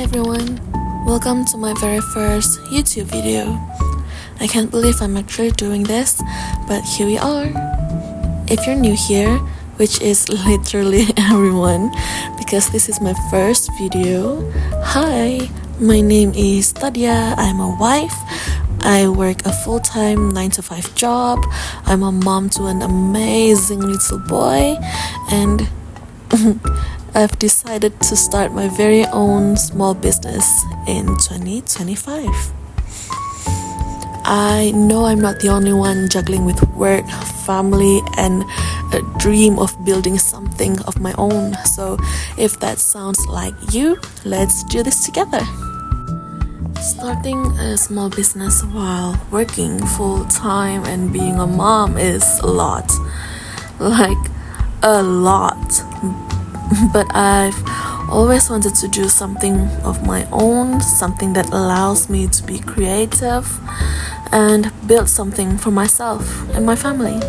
everyone, welcome to my very first YouTube video. I can't believe I'm actually doing this, but here we are. If you're new here, which is literally everyone, because this is my first video, hi, my name is Tadia, I'm a wife, I work a full-time 9-to-5 job, I'm a mom to an amazing little boy, and I've decided to start my very own small business in 2025. I know I'm not the only one juggling with work, family, and a dream of building something of my own. So if that sounds like you, let's do this together. Starting a small business while working full-time and being a mom is a lot. Like, a lot. But I've always wanted to do something of my own, something that allows me to be creative and build something for myself and my family.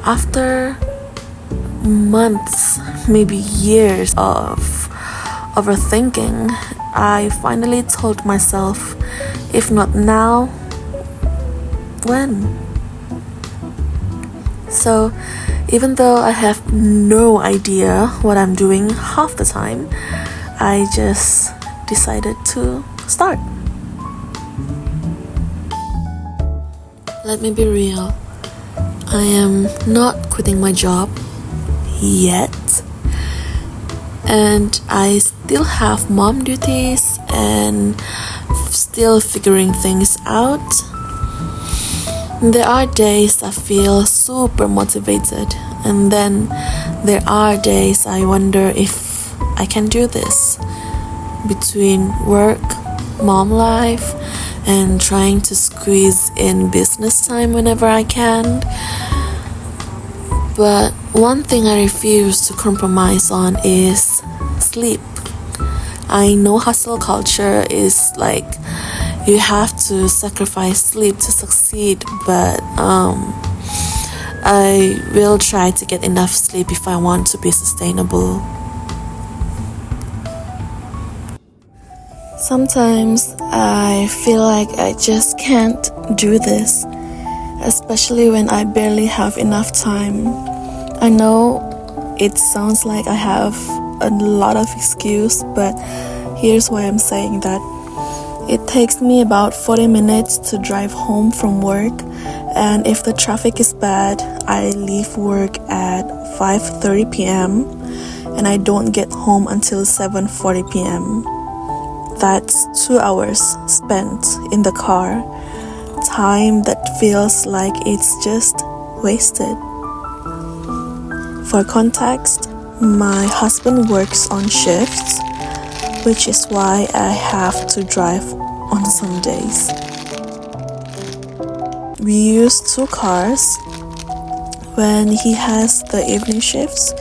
After months, maybe years of overthinking, I finally told myself, if not now, when? So even though I have no idea what I'm doing half the time, I just decided to start. Let me be real. I am not quitting my job yet. And I still have mom duties and still figuring things out. There are days I feel super motivated, and then there are days I wonder if I can do this. Between work, mom life, and trying to squeeze in business time whenever I can. But one thing I refuse to compromise on is sleep. I know hustle culture is like you have to sacrifice sleep to succeed, but I will try to get enough sleep if I want to be sustainable. Sometimes I feel like I just can't do this, especially when I barely have enough time. I know it sounds like I have a lot of excuse, but here's why I'm saying that. It takes me about 40 minutes to drive home from work, and if the traffic is bad, I leave work at 5:30 p.m. and I don't get home until 7:40 p.m. That's 2 hours spent in the car, time that feels like it's just wasted. For context, my husband works on shifts, which is why I have to drive on some days. We use 2 cars when he has the evening shifts,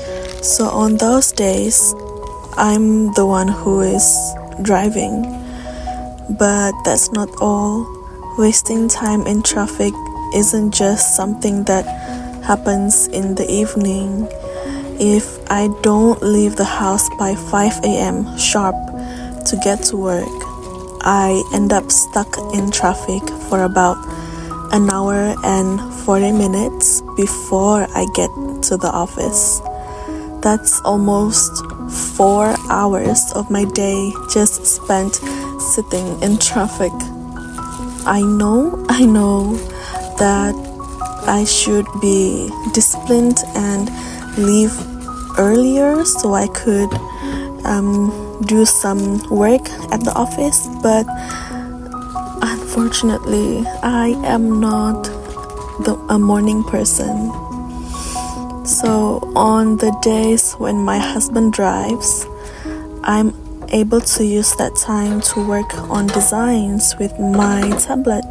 so on those days, I'm the one who is driving. But that's not all. Wasting time in traffic isn't just something that happens in the evening. If I don't leave the house by 5 a.m. sharp to get to work, I end up stuck in traffic for about an hour and 40 minutes before I get to the office. That's almost 4 hours of my day just spent sitting in traffic. I know that I should be disciplined and leave earlier so I could do some work at the office, but unfortunately I am not a morning person. So on the days when my husband drives, I'm able to use that time to work on designs with my tablet,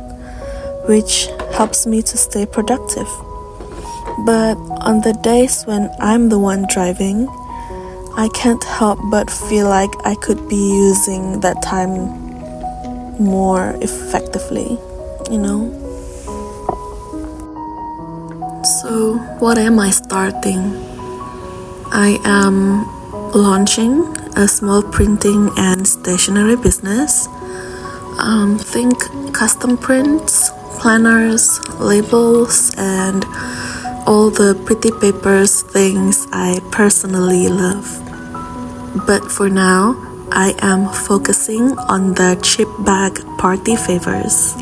which helps me to stay productive. But on the days when I'm the one driving, I can't help but feel like I could be using that time more effectively, you know? So what am I starting? I am launching a small printing and stationery business. Think custom prints, planners, labels, and all the pretty papers things I personally love. But for now, I am focusing on the chip bag party favors.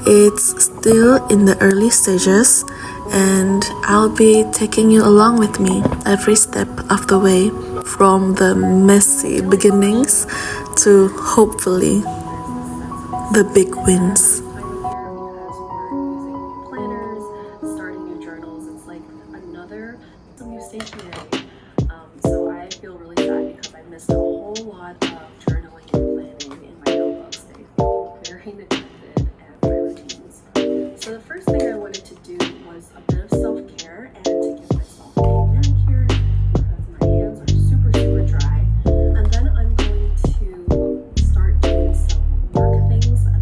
It's still in the early stages, and I'll be taking you along with me every step of the way, from the messy beginnings to hopefully the big wins. Planners, starting new journals. It's like some new stationery. So I feel really sad because I missed a whole lot of journaling and planning in my notebooks. They feel very neglected and my routines. So the first thing I wanted to do was a bit of self-care and to give myself a manicure because my hands are super dry. And then I'm going to start doing some work things that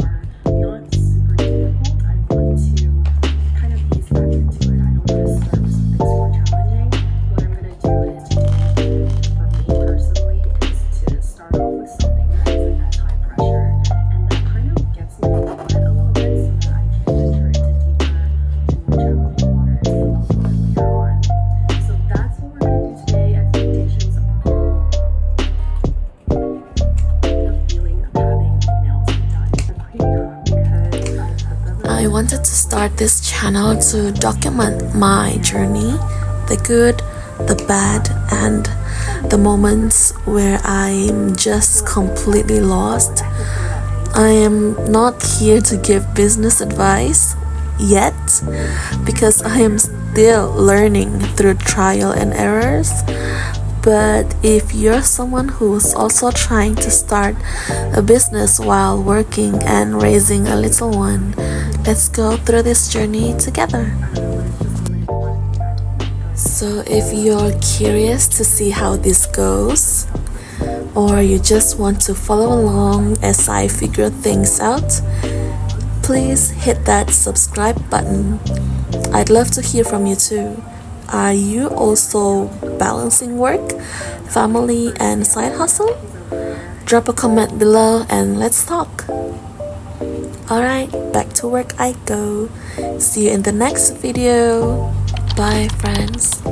are not super difficult. I want to kind of ease back into it. I don't want to start with something super challenging. What I'm going to do is, for me personally, is to start off with something that isn't as high pressure and that kind of gets me in the wet a little bit so that I can enter into deeper and more challenging waters a little bit later on. So that's what we're going to do today. Expectations of the feeling of having nails done. I'm pretty proud because I wanted to start this channel to document my journey, the good, the bad, and the moments where I'm just completely lost. I am not here to give business advice yet because I am still learning through trial and errors. But if you're someone who's also trying to start a business while working and raising a little one, let's go through this journey together. So if you're curious to see how this goes, or you just want to follow along as I figure things out, please hit that subscribe button. I'd love to hear from you too. Are you also balancing work, family, and side hustle? Drop a comment below and let's talk. Alright, back to work I go. See you in the next video. Bye, friends.